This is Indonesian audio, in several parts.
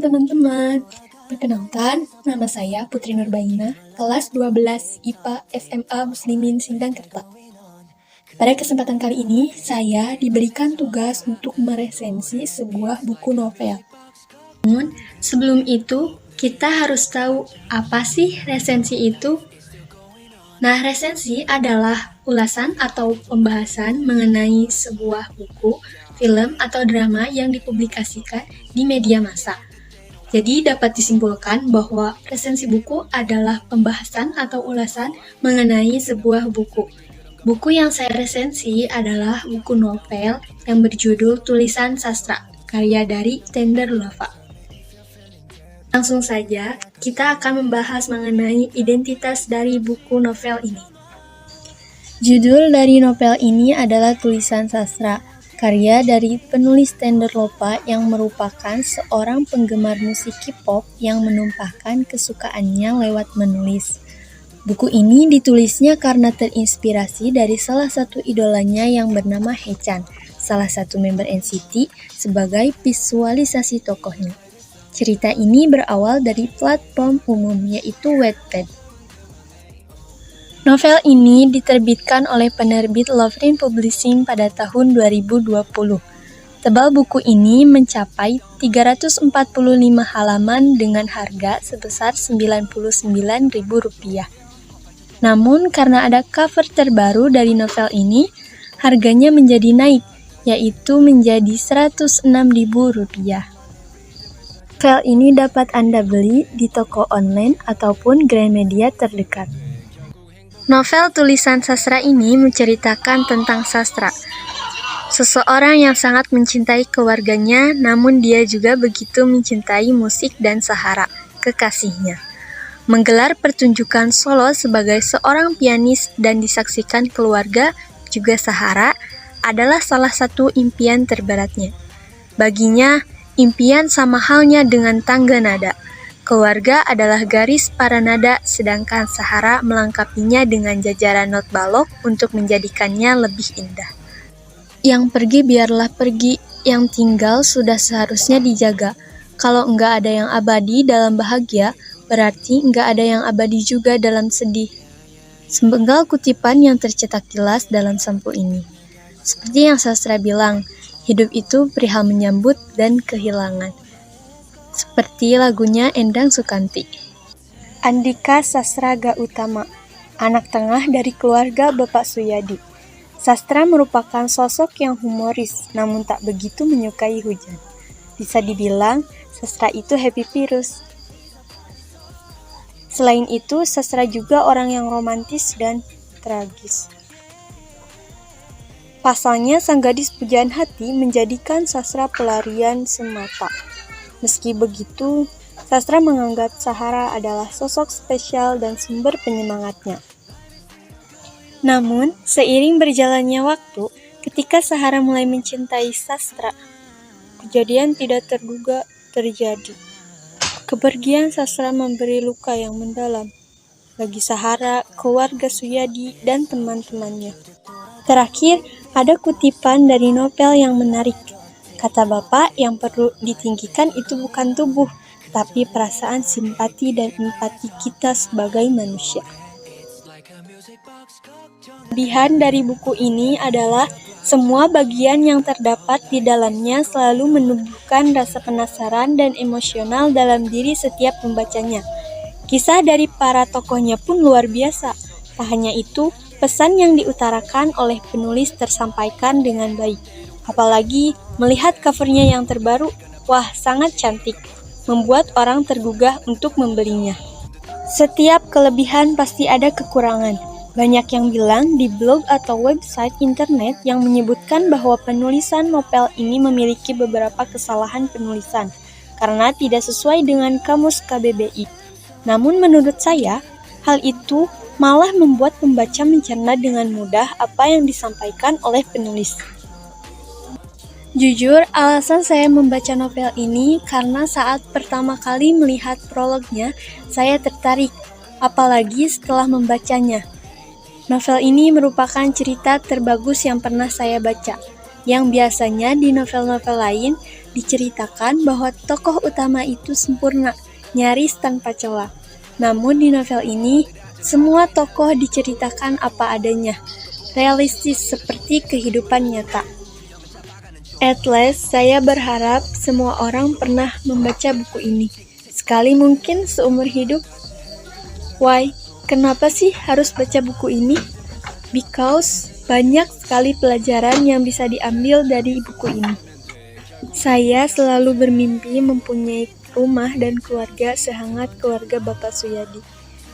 teman-teman. Perkenalkan, nama saya Putri Nurbaina, kelas 12 IPA SMA Muslimin Sindangkerta. Pada kesempatan kali ini, saya diberikan tugas untuk meresensi sebuah buku novel. Namun, sebelum itu, kita harus tahu apa sih resensi itu? Nah, resensi adalah ulasan atau pembahasan mengenai sebuah buku, film, atau drama yang dipublikasikan di media massa. Jadi dapat disimpulkan bahwa resensi buku adalah pembahasan atau ulasan mengenai sebuah buku. Buku yang saya resensi adalah buku novel yang berjudul Tulisan Sastra, karya dari Tender Lova. Langsung saja, kita akan membahas mengenai identitas dari buku novel ini. Judul dari novel ini adalah Tulisan Sastra, karya dari penulis Tender Lova yang merupakan seorang penggemar musik K-pop yang menumpahkan kesukaannya lewat menulis. Buku ini ditulisnya karena terinspirasi dari salah satu idolanya yang bernama Haechan, salah satu member NCT, sebagai visualisasi tokohnya. Cerita ini berawal dari platform umum, yaitu Wattpad. Novel ini diterbitkan oleh penerbit Loverin Publishing pada tahun 2020. Tebal buku ini mencapai 345 halaman dengan harga sebesar Rp99.000. Namun karena ada cover terbaru dari novel ini, harganya menjadi naik, yaitu menjadi Rp106.000. Novel ini dapat Anda beli di toko online ataupun Gramedia terdekat. Novel Tulisan Sastra ini menceritakan tentang sastra. Seseorang yang sangat mencintai keluarganya, namun dia juga begitu mencintai musik dan Sahara, kekasihnya. Menggelar pertunjukan solo sebagai seorang pianis dan disaksikan keluarga, juga Sahara, adalah salah satu impian terberatnya. Baginya, impian sama halnya dengan tangga nada. Keluarga adalah garis para nada, sedangkan Sahara melengkapinya dengan jajaran not balok untuk menjadikannya lebih indah. Yang pergi biarlah pergi, yang tinggal sudah seharusnya dijaga. Kalau enggak ada yang abadi dalam bahagia, berarti enggak ada yang abadi juga dalam sedih. Sepenggal kutipan yang tercetak jelas dalam sampul ini. Seperti yang sastra bilang, hidup itu perihal menyambut dan kehilangan. Seperti lagunya Endang Sukanti. Andika Sastra Gautama, anak tengah dari keluarga Bapak Suyadi. Sastra merupakan sosok yang humoris, namun tak begitu menyukai hujan. Bisa dibilang, sastra itu happy virus. Selain itu, sastra juga orang yang romantis dan tragis. Pasalnya, sang gadis pujaan hati menjadikan sastra pelarian semata. Meski begitu, sastra menganggap Sahara adalah sosok spesial dan sumber penyemangatnya. Namun, seiring berjalannya waktu, ketika Sahara mulai mencintai sastra, kejadian tidak terduga terjadi. Kepergian sastra memberi luka yang mendalam bagi Sahara, keluarga Suyadi, dan teman-temannya. Terakhir, ada kutipan dari novel yang menarik. Kata Bapak, yang perlu ditinggikan itu bukan tubuh, tapi perasaan simpati dan empati kita sebagai manusia. Kelebihan dari buku ini adalah semua bagian yang terdapat di dalamnya selalu menumbuhkan rasa penasaran dan emosional dalam diri setiap pembacanya. Kisah dari para tokohnya pun luar biasa. Tak hanya itu, pesan yang diutarakan oleh penulis tersampaikan dengan baik. Apalagi melihat covernya yang terbaru, wah sangat cantik, membuat orang tergugah untuk membelinya. Setiap kelebihan pasti ada kekurangan. Banyak yang bilang di blog atau website internet yang menyebutkan bahwa penulisan novel ini memiliki beberapa kesalahan penulisan karena tidak sesuai dengan kamus KBBI. Namun menurut saya, hal itu malah membuat pembaca mencerna dengan mudah apa yang disampaikan oleh penulis. Jujur, alasan saya membaca novel ini karena saat pertama kali melihat prolognya, saya tertarik, apalagi setelah membacanya. Novel ini merupakan cerita terbagus yang pernah saya baca. Yang biasanya di novel-novel lain diceritakan bahwa tokoh utama itu sempurna, nyaris tanpa celah. Namun di novel ini, semua tokoh diceritakan apa adanya, realistis seperti kehidupan nyata. At least, saya berharap semua orang pernah membaca buku ini. Sekali mungkin seumur hidup. Why? Kenapa sih harus baca buku ini? Because banyak sekali pelajaran yang bisa diambil dari buku ini. Saya selalu bermimpi mempunyai rumah dan keluarga sehangat keluarga Bapak Suyadi.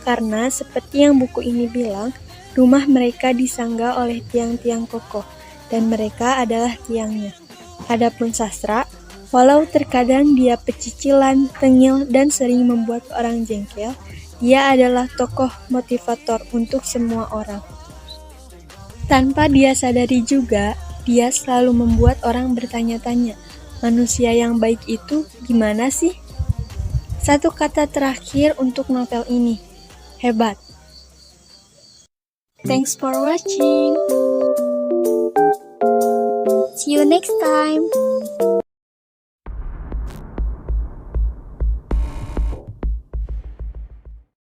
Karena seperti yang buku ini bilang, rumah mereka disangga oleh tiang-tiang kokoh, dan mereka adalah tiangnya. Adapun sastra, walau terkadang dia pecicilan, tengil, dan sering membuat orang jengkel, dia adalah tokoh motivator untuk semua orang. Tanpa dia sadari juga, dia selalu membuat orang bertanya-tanya, manusia yang baik itu gimana sih? Satu kata terakhir untuk novel ini, hebat. Thanks for watching. See you next time.